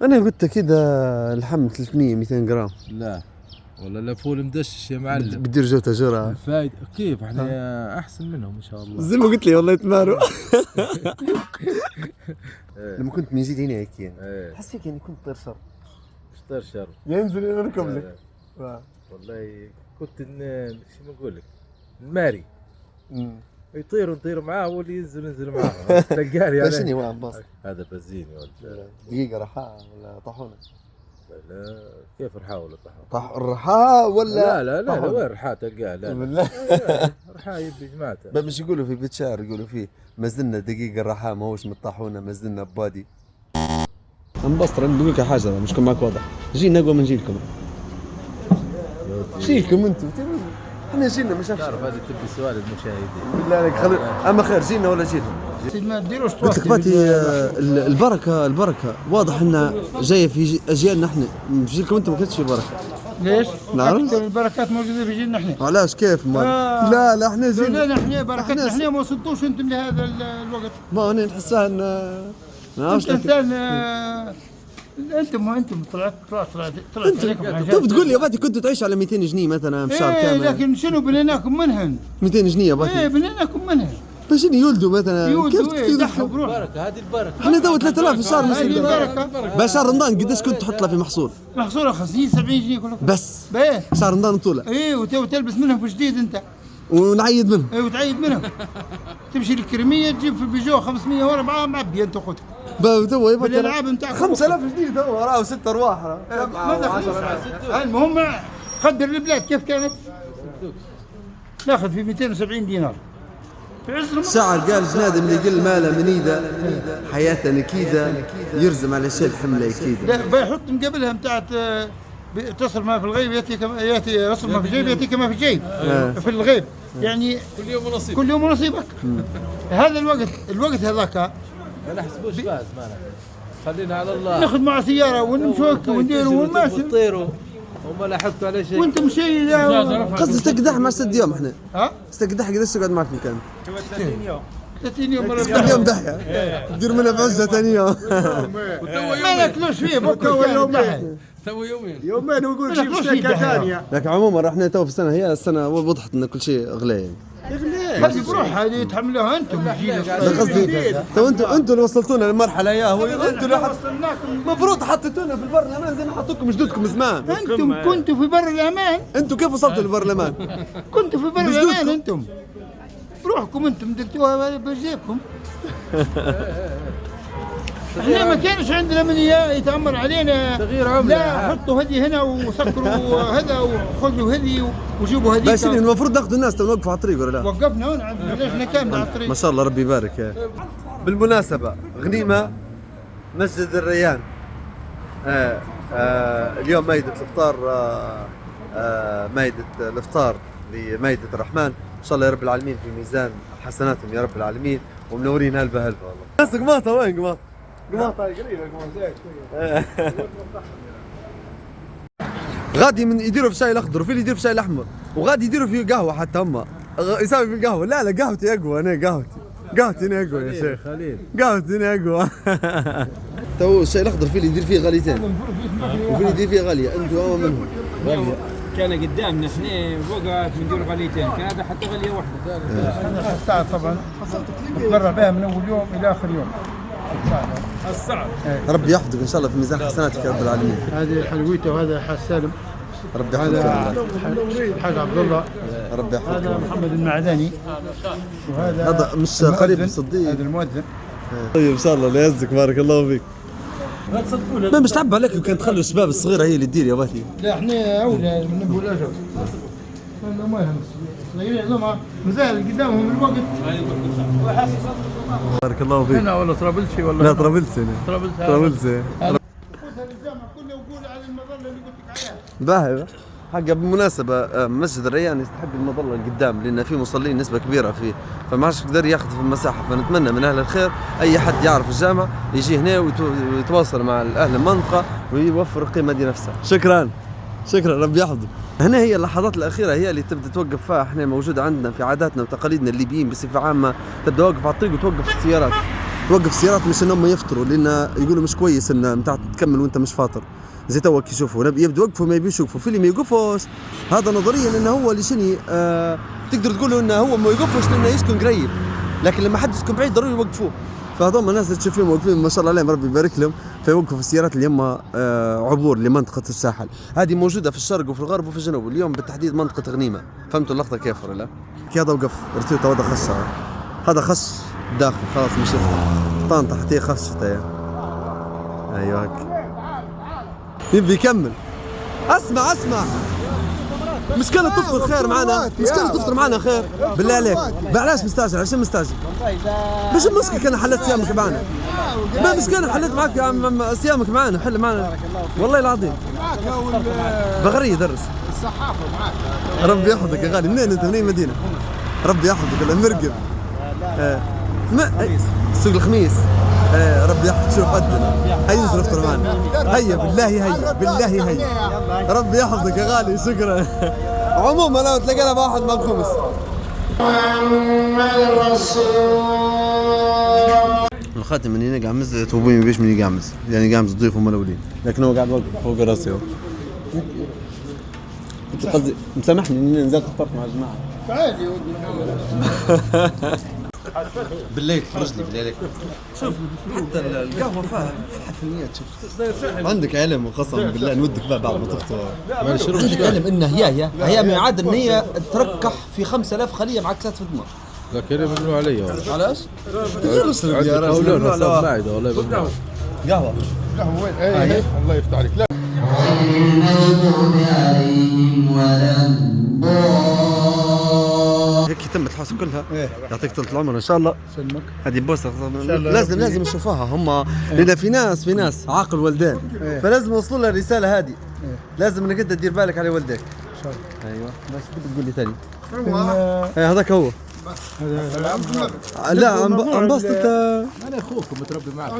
انا قلت كده اللحم 300 200 جرام. لا والله لا فول مدشش يا معلم. بدير جوته جرعه. الفايدة كيف احنا احسن منهم ان شاء الله. زي ما قلت لي والله يتماروا. لما كنت من جديد هنا هيك يعني حس فيك يعني كنت طير شر. مش طير شر. ينزل يركب لك. والله كنت شو بقول لك الماري. يطيروا معاه واللي ينزل معاه. تلقاني يعني. شنو هو عباس؟ هذا بنزين يا ولد. دقيقة رحاء ولا طاحونة؟ لا كيف رحاء ولا رحاء ولا لا وين رحاء تلقاه؟ لا بالله رحاء يبي جماعته. مش يقولوا في بيت شعر يقولوا فيه مازلنا دقيقة الرحاء ما هوش من الطاحونة مازلنا ببادي. انبسط نقول لك حاجة مش كون معك واضح. جينا اقوى من جيلكم. جيلكم انتم احنا جينا مش تعرف هذه تبي سؤال المشاهدين. بالله عليك خلي اما خير جينا ولا جينا. ما تديروش قلت لك باتي البركة واضح انها جاية في اجيالنا احنا في جيلكم انتم ما كانتش في بركة. ليش؟ نعرف البركات موجودة في جيلنا احنا. علاش كيف ما لا احنا زين. لا احنا بركاتنا احنا ما وصلتوش انتم لهذا الوقت. ما انا نحسها ان انسان انتم طلعت عليكم حاجات. طب تقول لي يا باتي كنتوا تعيشوا على 200 جنيه مثلا في شهر كامل. لكن شنو بنيناكم منهن؟ 200 جنيه يا باتي. بنيناكم منهن. باش يولدوا مثلا كيف يضحوا بروح. بركة هذه البركة. احنا تو 3000 في الشهر هذه البركة. باش شهر رمضان قداش كنت تحط له في محصول؟ محصولة 50 70 جنيه كلكم. بس باهي شهر رمضان طوله. وتلبس منهم في جديد انت. ونعيد منهم. وتعيد منهم. تمشي الكريمية تجيب في البيجو 504 معبية انت خذ. تو يا باتي بالالعاب نتاعك 5000 جديد تو راهو 6 ارواح. المهم قدر البلاد كيف كانت؟ ناخذ في 270 دينار في عز رمضان. شاعر قال جنادم اللي يقل ماله من ايده حياته نكيده يرزم على شيء الحمله اكيده. لا بيحط مقابلها بتاعت تصل ما في الغيب ياتي يصل ما في الجيب ياتي كما في الجيب في الغيب يعني كل يوم ونصيبك. هذا الوقت هذاك ما نحسبوش فاز مالك. خلينا على الله. ناخذ مع سياره ونشوك ونديروا ونماشي وتطيروا وما لاحقتوا على شيء. وانت مشي قصدي استقدح مع 6 ايام احنا. ها؟ استقدح قداش تقعد معك في المكان؟ 30 يوم 30 يوم دحية تدير منها بعزة ثاني يوم. ما ناكلوش فيه بكره ولا يومين. تو يومين ونقول جيب شركه ثانيه. لكن عموما احنا تو في السنة هي السنة وضحت ان كل شيء غلي. هذه بروح هذه تحملوها انتم. قصدي تو انتم اللي وصلتونا للمرحلة يا هو انتم اللي المفروض حطيتونا في البرلمان زي ما حطوكم جدودكم زمان. انتم كنتوا في بر الامان. انتم كيف وصلتوا للبرلمان؟ كنتوا في بر الامان انتم. بروحكم انتم درتوها بجيبكم. احنا ما كانش عندنا من يتامر علينا تغيير عمله. لا حطوا هذه هنا وسكروا هذا وخذوا هذه وجيبوا هذيك. بس المفروض ناخذ الناس تو نوقفوا على الطريق ولا لا؟ وقفنا هون عندنا كامل على الطريق. ما شاء الله ربي يبارك يا. بالمناسبة غنيمة مسجد الريان. اليوم مائدة الافطار مائدة الافطار لمائدة الرحمن ان شاء الله يا رب العالمين في ميزان حسناتهم يا رب العالمين ومنورين هلبة والله. ناس قماطة وين قماطة؟ قماطة قريبة قماطة. غادي من يديروا في الشاي الاخضر وفي اللي يدير في الشاي الاحمر وغادي يديروا في قهوة حتى هم يساوي في القهوة. لا قهوتي اقوى انا قهوتي انا اقوى يا شيخ. قهوتي انا اقوى. تو الشاي الاخضر في اللي يدير فيه غاليتين وفي اللي يدير فيه غالية انتوا منهم. غالية كان قدامنا احنا وقعت ندير غاليتين كان هذا حتى غالية واحدة. انا الساعة طبعا نتبرع بها من اول يوم الى اخر يوم. الصعب. ربي يحفظك ان شاء الله في ميزان حسناتك يا رب العالمين. هذه حلويته وهذا حاج سالم. ربي يحفظك. هذا الحاج عبد الله. ربي يحفظك. هذا محمد المعدني. وهذا هذا مش قريب الصديق. هذا المؤذن. طيب ان شاء الله لا يعزك بارك الله فيك. ما مش تعب عليك كان تخلوا الشباب الصغيره هي اللي تدير يا باتي. لا احنا اولى من ابو الاجر. ما يهم صغيرين هذوما مازال قدامهم الوقت. بارك الله فيك. هنا ولا طرابلسي ولا لا طرابلسي طرابلسي. خذها للجامع كله وقول على المظله اللي قلت لك عليها. باهي حاجة بالمناسبة مسجد الريان يستحق المظلة القدام لأن في مصلين نسبة كبيرة فيه فما عادش يقدر ياخذ في المساحة فنتمنى من أهل الخير أي حد يعرف الجامع يجي هنا ويتواصل مع أهل المنطقة ويوفر القيمة دي نفسها. شكرا ربي يحفظك. هنا هي اللحظات الأخيرة هي اللي تبدأ توقف فيها احنا موجودة عندنا في عاداتنا وتقاليدنا الليبيين بصفة عامة تبدأ واقف على الطريق وتوقف السيارات توقف السيارات مش انهم يفطروا، لان يقولوا مش كويس ان متاع تكمل وانت مش فاطر. زي توا كي يشوفوا يبدو يوقفوا ما يبيش يوقفوا، في اللي ما يوقفوش هذا نظريا انه هو اللي شني تقدر تقول انه هو ما يوقفوش لانه يسكن قريب، لكن لما حد يسكن بعيد ضروري يوقفوه. فهذول الناس اللي تشوف فيهم واقفين ما شاء الله عليهم ربي يبارك لهم، فيوقفوا السيارات اللي هم عبور لمنطقه الساحل. هذه موجوده في الشرق وفي الغرب وفي الجنوب، اليوم بالتحديد منطقه غنيمه. فهمتوا اللقطه كيف ولا لا؟ كي هذا وقف رتيوتا هذا خش، هذا خش داخل خلاص مش يطلع طنطا حتى خشت يا ايوه هيك يبي يكمل. اسمع مشكلة تفطر خير معنا، مشكلة تفطر معنا خير بالله عليك. علاش مستعجل؟ عشان مستعجل؟ مش المشكلة كان حلت صيامك معنا، ما مشكلة حلت معك صيامك معنا، حل معنا والله العظيم. بغري يدرس الصحافة معك. ربي يحفظك يا غالي. منين انت؟ منين مدينة؟ ربي يحفظك. المرقب سوق الخميس. ربي يحفظك. شوف قدنا هيا ننزل نفطر معنا، هيا بالله هيا بالله هيا. ربي يحفظك يا غالي شكرا. عموما لو تلاقينا واحد مع الخمس. الخاتم من هنا قامز توبوي ما بيش من يقامز، يعني قامز ضيف وملولين، لكن هو قاعد واقف فوق راسي اهو. قصدي مسامحني اني نزلت فطرت مع الجماعه. عادي بالله تفرج لي بالله عليك. شوف حتى القهوه فيها حفليات. شوف عندك علم وقسم بالله نودك بقى بعد ما تفطر. عندك علم ان هي ما يعادل ان هي تركح في 5000 خليه معكسات في الدماغ. لكن يمنوا علي. علاش؟ والله قهوه وين؟ ايه الله يفتح عليك. لا هيك تم الحوسه كلها. يعطيك طول العمر ان شاء الله. سلمك. هذه بوسه لازم نشوفوها هم، لان في ناس عاقل والدين، فلازم يوصلوا لها الرساله هذه. لازم انك انت تدير بالك على والديك. ان شاء الله. ايوه بس تقول لي ثاني. هذاك هو. لا انبسطت. انا اخوكم متربي معك.